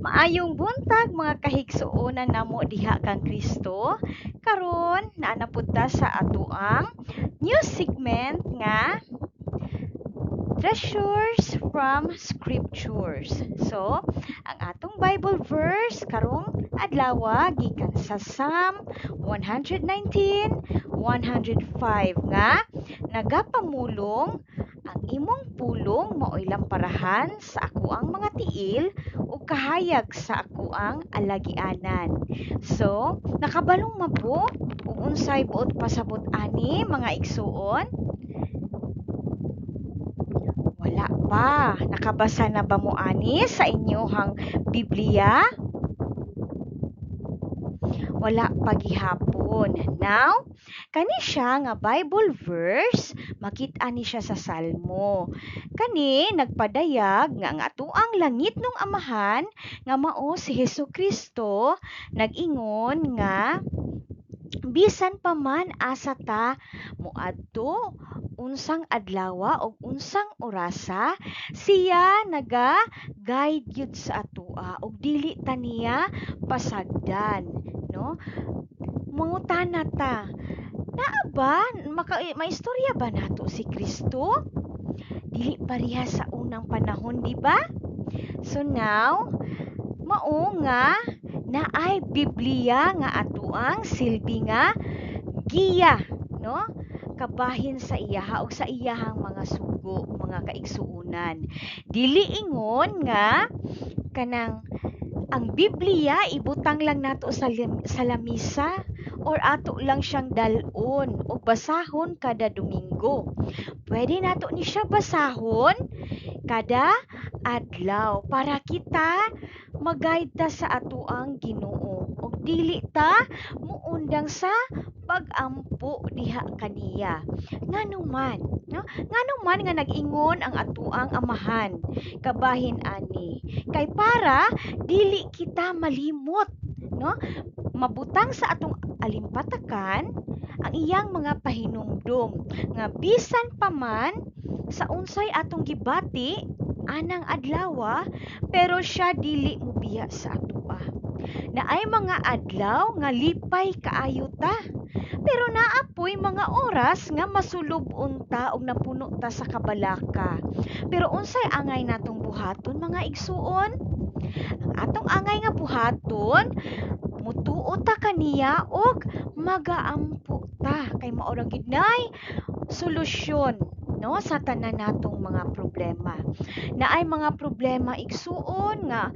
Maayong buntag mga kahigsuonan namo diha kang Kristo. Karon naa na pud ta sa atoang new segment nga Treasures from Scriptures. So, ang atong Bible verse karong adlaw gikan sa Psalm 119:105 nga nagapamulong ang imong pulong maoy lamparahan sa akoang mga tiil ug kahayag sa akoang alagianan. So, nakabalong mabo ug unsay buot pasabot ani mga igsuon? Wala pa. Nakabasa na ba mo ani sa inyohang Biblia? Wala pa gihapon. Now, kani siya nga Bible verse, makita ni siya sa Salmo. Kani nagpadayag nga ang atuang langit nung amahan nga mao si Hesukristo nag-ingon nga bisan pa man asa ta moadto unsang adlaw o unsang orasa siya naga-guide gyud sa atoa ug dili ta niya pasagdan, no? Mangutana ta, naa ba maistorya ba nato si Kristo? Dili pareha sa unang panahon, di ba? So now, mao nga naay Biblia nga atoang silbi nga giya, no? Kabahin sa iyaha o sa iyahang mga sugo, mga kaigsuunan. Dili ingon nga kanang ang Biblia ibutang lang nato sa lamisa or ato lang siyang dalon o basahon kada Domingo. Pwede nato ni siya basahon kada adlaw para kita mag-guide ta sa atoang Ginoo ug dili ta muundang sa pag-ampo diha kaniya. Nganuman, no? Nganuman nga nag-ingon ang atuang amahan kabahin ani kay para dili kita malimot, no? Mabutang sa atong alimpatakan ang iyang mga pahinumdom nga bisan pa man sa unsay atong gibati anang adlaw pero siya dili mobiya sa atoa. Naay mga adlaw nga lipay kaayo ta. Pero naapoy mga oras nga masulub-on ta og napuno ta sa kabalaka. Pero unsay angay natong buhaton mga igsuon? Ang atong angay nga buhaton, mutuo ta kaniya og magaampo ta kay mao ra gid nay solusyon, no, sa tanan natong mga problema. Naay mga problema igsuon nga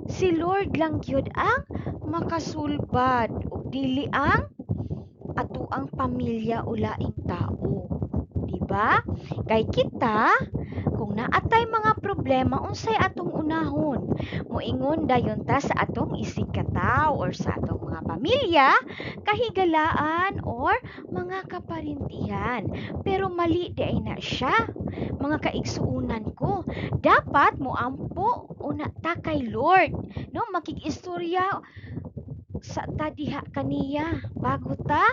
si Lord lang gyud ang makasulbad ug dili ang atoang pamilya o laing tao. Diba? Kay kita, kung naatay mga problema, unsay atong unahon? Moingon dayon ta sa atong isikataw or sa atong mga pamilya, kahigalaan or mga kaparintihan. Pero mali di ay na siya. Mga kaigsuunan ko, dapat moampo una ta kay Lord. No, makikistorya sa tadiha kaniya bago ta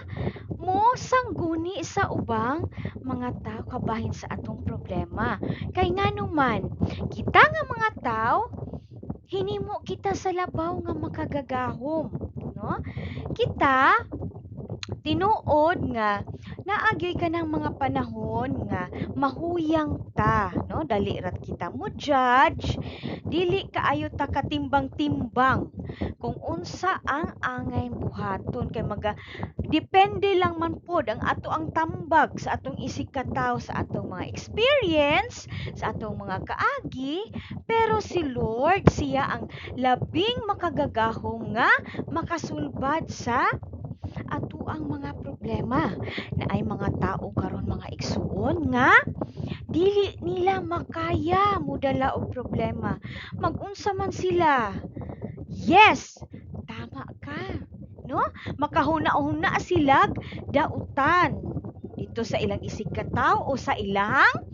mo sangguni sa ubang mga tao kabahin sa atong problema. Kay nganuman, kita nga mga tao hinimo kita sa labaw nga makagagahom, no? Kita tinuod nga naagyoy ka ng mga panahon nga mahuyang ta, no? Dali rat kita mo judge, dili kaayo ta katimbang-timbang kung unsa ang angay buhaton kay depende lang man pod ang ato ang tambag sa atong isikataw sa atong mga experience, sa atong mga kaagi, pero si Lord siya ang labing makagagahom nga makasulbad sa ato ang mga problema. Na ay mga tao karon mga igsuon nga dili nila makaya mudala og problema. Magunsa man sila. Yes, tama ka. No? Makahuna-huna silag dautan dito sa ilang isikataw o sa ilang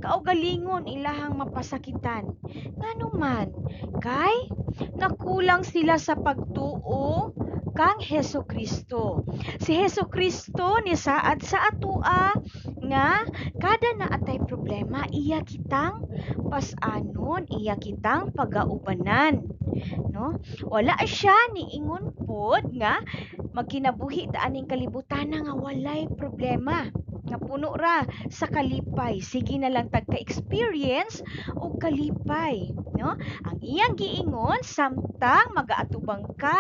kaugalingon ilahang mapasakitan. Nganuman, kay nakulang sila sa pagtuo kang Heso Kristo. Si Heso Kristo ni saad sa atua nga kada naatay problema iya kitang pas-anon, iya kitang pagaubanan, no? Wala siya niingon pod nga magkinabuhi ta aning kalibutan nga walay problema nga puno ra sa kalipay. Sige na lang tagka-experience og kalipay, no? Ang iyang giingon samtang magaatubang ka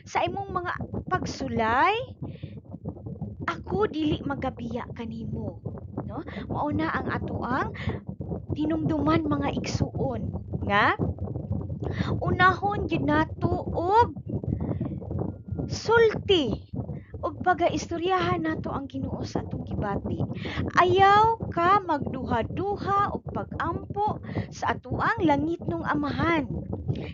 sa imong mga pagsulay, ako dili magabiya kanimo, no? Mao na ang atoang hinumduman mga igsuon nga unahon gyud nato og sulti ug pagaistoryahan nato ang Ginoo sa atong gibati. Ayaw ka magduha-duha og pag-ampo sa atoang langitnong Amahan.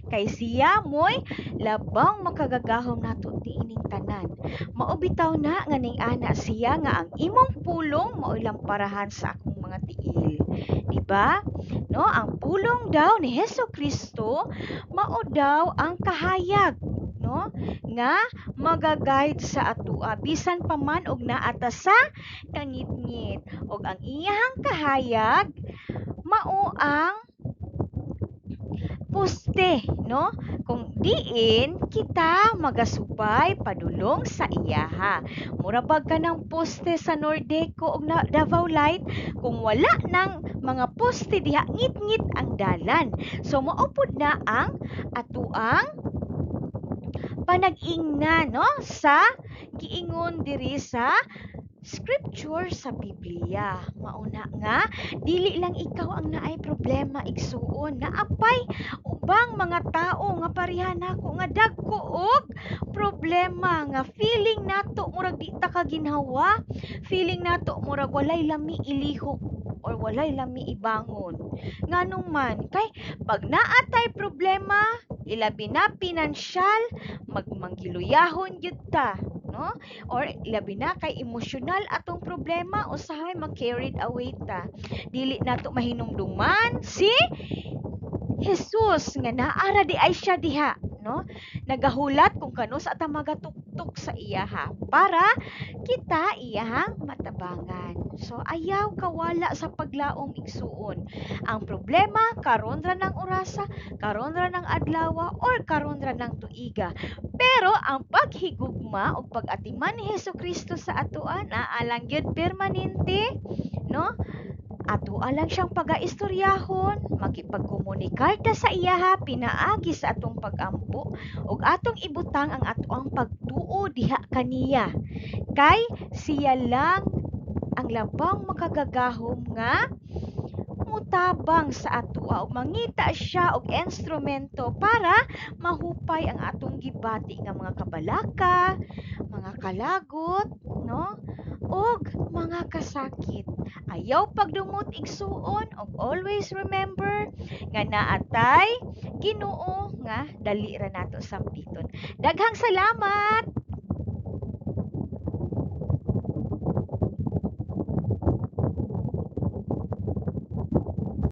Kay siya mo'y labang makagagahom nato tiining tanan. Mao bitaw na nga ning ana siya nga ang imong pulong mao'y lamparahan sa akong mga tiil. Diba? No, ang pulong daw ni Hesukristo mao daw ang kahayag, no? Nga magaguide sa atoa bisan pa man og naata sa kangitngit. Og ang iyang kahayag mao ang poste, no? Kung diin kita magasubay padulong sa iyaha. Mura bag ka ng poste sa Nordeco ug Davao Light kung wala nang mga poste diha ngit-ngit ang dalan. So maupod na ang atuang panag-ingnan, no, sa giingon diri sa scripture sa Biblia. Mauna nga, dili lang ikaw ang naay problema igsuon, naapay ubang mga tao nga pareha nako nga dagko og problema nga feeling nato murag di ta ka ginhawa, feeling nato murag walay lami ilihok or walay lami ibangon. Nganong man kay pag naatay problema, ilabi na pinansyal, magmanggiluyahon gyud ta, no? Or labi na kay emosyonal atong problema usahay mag-carried away ta. Dili nato mahinumduman si Jesus nga naara di ay siya diha, no? Nagahulat kung kano sa ata magatuktok sa iyaha para kita iyahang matabangan. So ayaw kawala sa paglaom igsuon. Ang problema karon ra ng orasa, karon ra ng adlaw or karon ra ng tuiga. Pero ang paghigugma o pag-atiman ni Hesukristo sa atoa naalang gyud permanente, no? Atoa lang siyang pagaistoryahon, makipagkomunikar ta sa iyaha pinaagi sa atong pagampo ug atong ibutang ang atoang pagtuo diha kaniya. Kay siya lang ang labang makagagahom nga mutabang sa atoa ug mangita siya og instrumento para mahupay ang atong gibati nga mga kabalaka, mga kalagot, no? Og mga kasakit. Ayaw pagdumot igsuon og always remember nga naatay Ginoo nga dali ra nato sampiton. Daghang salamat.